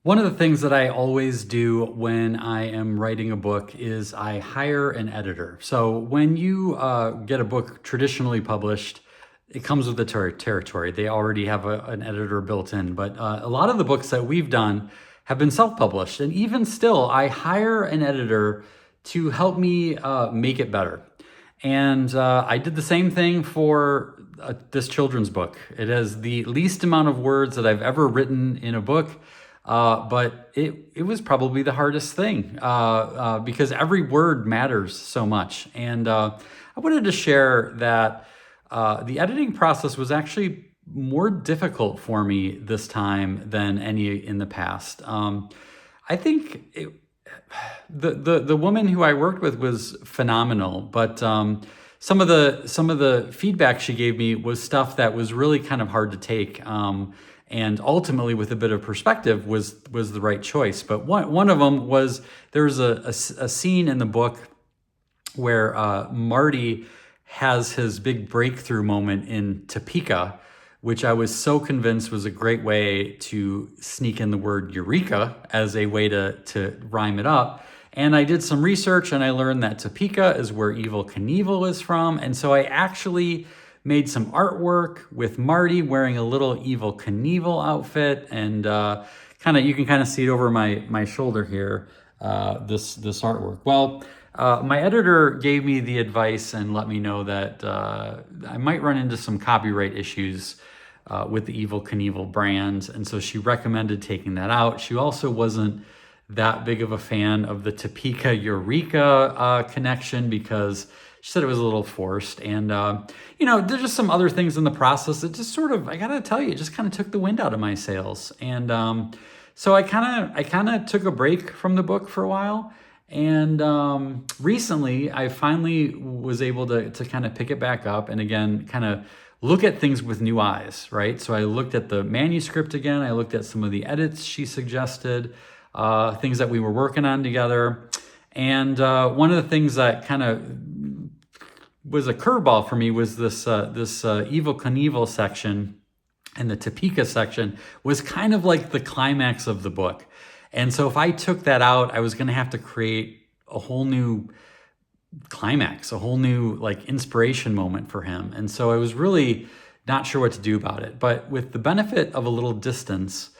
One of the things that I always do when I am writing a book is I hire an editor. So when you get a book traditionally published, it comes with the territory. They already have an editor built in. But a lot of the books that we've done have been self-published. And even still, I hire an editor to help me make it better. And I did the same thing for this children's book. It has the least amount of words that I've ever written in a book. But it was probably the hardest thing because every word matters so much. And I wanted to share that the editing process was actually more difficult for me this time than any in the past. I think the woman who I worked with was phenomenal, but some of the feedback she gave me was stuff that was really kind of hard to take. And ultimately, with a bit of perspective, was the right choice. But one of them was there's a scene in the book where Marty has his big breakthrough moment in Topeka, which I was so convinced was a great way to sneak in the word eureka as a way to rhyme it up. And I did some research and I learned that Topeka is where Evel Knievel is from. And so I actually made some artwork with Marty wearing a little Evel Knievel outfit, and you can kind of see it over my shoulder here, this artwork. Well, my editor gave me the advice and let me know that I might run into some copyright issues with the Evel Knievel brand, and so she recommended taking that out. She also wasn't that big of a fan of the Topeka Eureka connection because she said it was a little forced. And, there's just some other things in the process that just sort of, I gotta tell you, it just kind of took the wind out of my sails. And so I kind of took a break from the book for a while. And recently, I finally was able to kind of pick it back up and again, kind of look at things with new eyes, right? So I looked at the manuscript again. I looked at some of the edits she suggested, things that we were working on together. And one of the things that kind of was a curveball for me was this Evel Knievel section, and the Topeka section was kind of like the climax of the book. And so if I took that out, I was going to have to create a whole new climax, a whole new inspiration moment for him. And so I was really not sure what to do about it. But with the benefit of a little distance,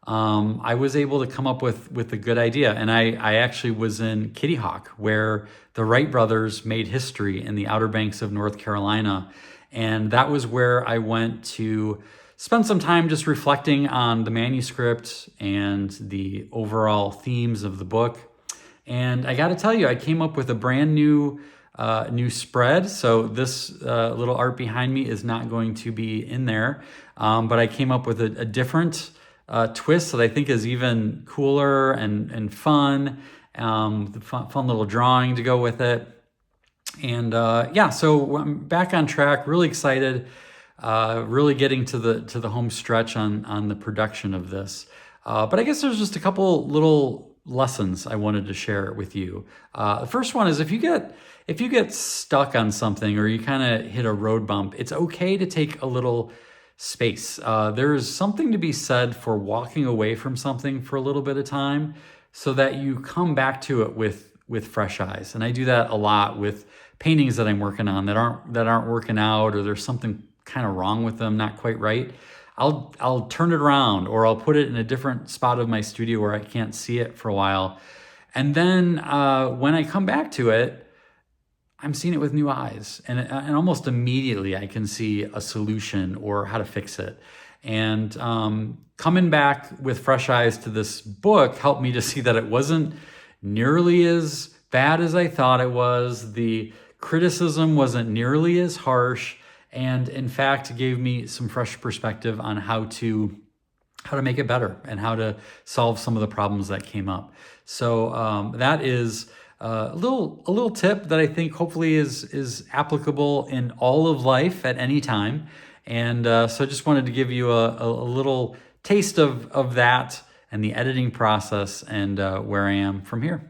I was able to come up with a good idea. And I actually was in Kitty Hawk, where the Wright brothers made history in the Outer Banks of North Carolina. And that was where I went to spend some time just reflecting on the manuscript and the overall themes of the book. And I got to tell you, I came up with a brand new spread. So this little art behind me is not going to be in there. But I came up with a different twist that I think is even cooler and fun. The fun little drawing to go with it. And so I'm back on track, really excited, really getting to the home stretch on the production of this. But I guess there's just a couple little lessons I wanted to share with you. The first one is if you get stuck on something or you kind of hit a road bump, it's okay to take a little space. There's something to be said for walking away from something for a little bit of time so that you come back to it with fresh eyes. And I do that a lot with paintings that I'm working on that aren't working out, or there's something kind of wrong with them, not quite right. I'll turn it around, or I'll put it in a different spot of my studio where I can't see it for a while. And then when I come back to it, I'm seeing it with new eyes, and almost immediately I can see a solution or how to fix it. And coming back with fresh eyes to this book helped me to see that it wasn't nearly as bad as I thought it was. The criticism wasn't nearly as harsh, and in fact gave me some fresh perspective on how to make it better and how to solve some of the problems that came up. So that is a little tip that I think hopefully is applicable in all of life at any time. And so I just wanted to give you a little taste of that and the editing process and where I am from here.